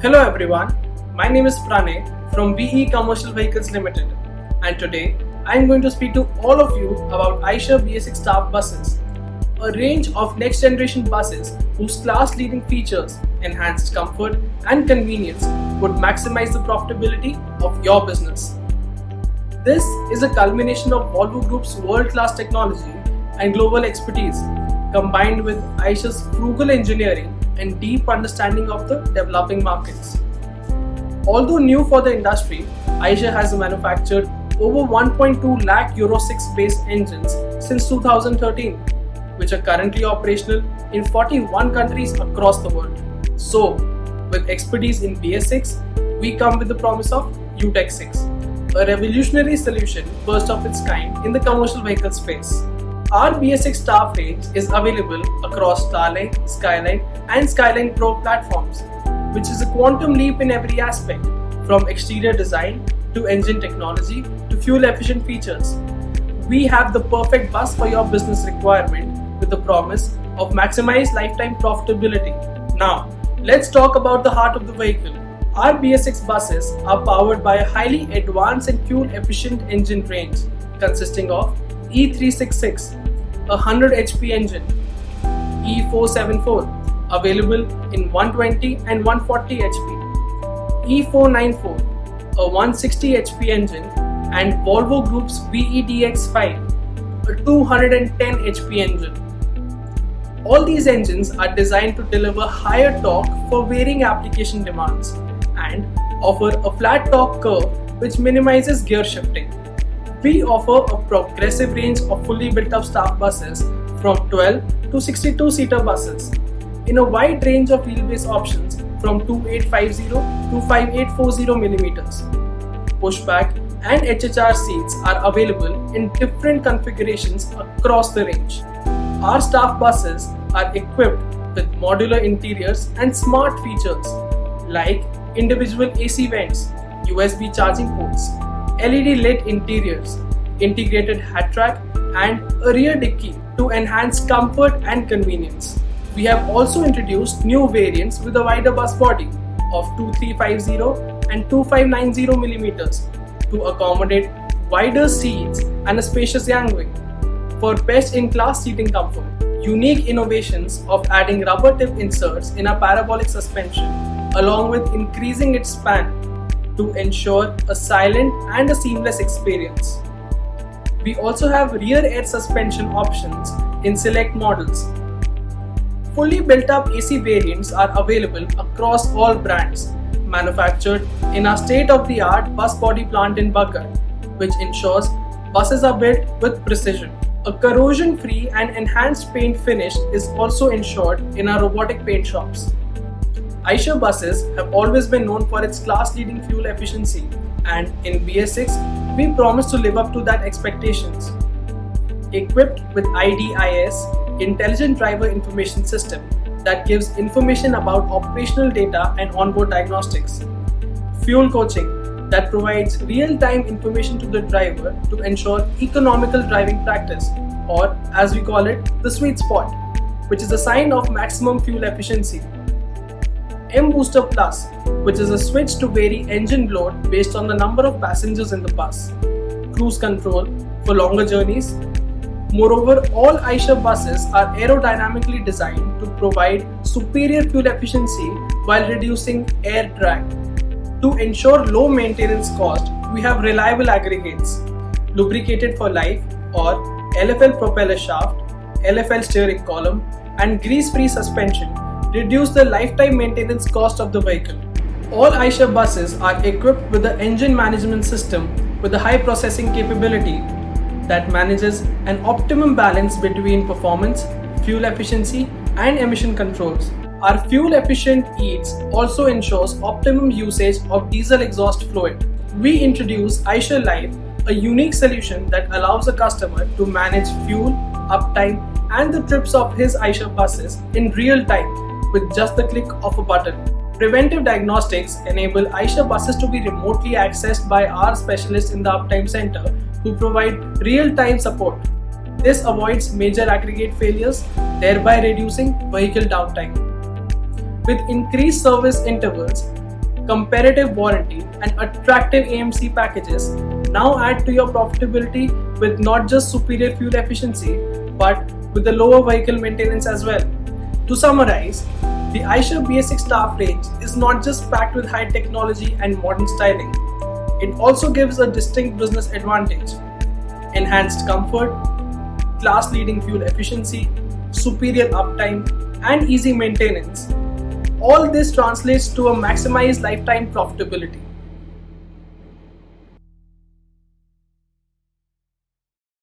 Hello everyone, my name is Pranay from VE Commercial Vehicles Limited, and today I am going to speak to all of you about Eicher BS6 staff buses, a range of next generation buses whose class leading features, enhanced comfort and convenience would maximize the profitability of your business. This is a culmination of Volvo Group's world-class technology and global expertise, combined with Eicher's frugal engineering and deep understanding of the developing markets. Although new for the industry, Eicher has manufactured over 1.2 lakh Euro 6 based engines since 2013, which are currently operational in 41 countries across the world. So, with expertise in BS6, we come with the promise of UTEC 6, a revolutionary solution first of its kind in the commercial vehicle space. Our BS6 staff range is available across Starline, Skyline and Skyline Pro platforms, which is a quantum leap in every aspect, from exterior design to engine technology to fuel efficient features. We have the perfect bus for your business requirement with the promise of maximized lifetime profitability. Now, let's talk about the heart of the vehicle. Our BS6 buses are powered by a highly advanced and fuel efficient engine range consisting of E366, a 100 HP engine, E474, available in 120 and 140 HP, E494, a 160 HP engine, and Volvo Group's VEDX5, a 210 HP engine. All these engines are designed to deliver higher torque for varying application demands and offer a flat torque curve which minimizes gear shifting. We offer a progressive range of fully built up staff buses from 12 to 62 seater buses in a wide range of wheelbase options from 2850 to 5840 mm. Pushback and HHR seats are available in different configurations across the range. Our staff buses are equipped with modular interiors and smart features like individual AC vents, USB charging ports, LED lit interiors, integrated hat rack and a rear dicky to enhance comfort and convenience. We have also introduced new variants with a wider bus body of 2350 and 2590 mm to accommodate wider seats and a spacious gangway for best in class seating comfort. Unique innovations of adding rubber tip inserts in a parabolic suspension along with increasing its span to ensure a silent and a seamless experience. We also have rear air suspension options in select models. Fully built up AC variants are available across all brands, manufactured in our state-of-the-art bus body plant in Baghat, which ensures buses are built with precision. A corrosion-free and enhanced paint finish is also ensured in our robotic paint shops. Eicher buses have always been known for its class-leading fuel efficiency, and in BS6, we promise to live up to that expectations. Equipped with IDIS, Intelligent Driver Information System, that gives information about operational data and onboard diagnostics. Fuel coaching, that provides real-time information to the driver to ensure economical driving practice, or as we call it, the sweet spot, which is a sign of maximum fuel efficiency. M-Booster Plus, which is a switch to vary engine load based on the number of passengers in the bus. Cruise control for longer journeys. Moreover, all Eicher buses are aerodynamically designed to provide superior fuel efficiency while reducing air drag. To ensure low maintenance cost, we have reliable aggregates, lubricated for life or LFL propeller shaft, LFL steering column, and grease-free suspension reduce the lifetime maintenance cost of the vehicle. All Eicher buses are equipped with the engine management system with a high processing capability that manages an optimum balance between performance, fuel efficiency, and emission controls. Our fuel efficient EATS also ensures optimum usage of diesel exhaust fluid. We introduce Eicher Live, a unique solution that allows a customer to manage fuel, uptime, and the trips of his Eicher buses in real time with just the click of a button. Preventive diagnostics enable Eicher buses to be remotely accessed by our specialists in the Uptime Center who provide real-time support. This avoids major aggregate failures, thereby reducing vehicle downtime. With increased service intervals, comparative warranty, and attractive AMC packages now add to your profitability with not just superior fuel efficiency but with the lower vehicle maintenance as well. To summarize, the Eicher BS6 Staff range is not just packed with high technology and modern styling. It also gives a distinct business advantage: enhanced comfort, class-leading fuel efficiency, superior uptime, and easy maintenance. All this translates to a maximized lifetime profitability.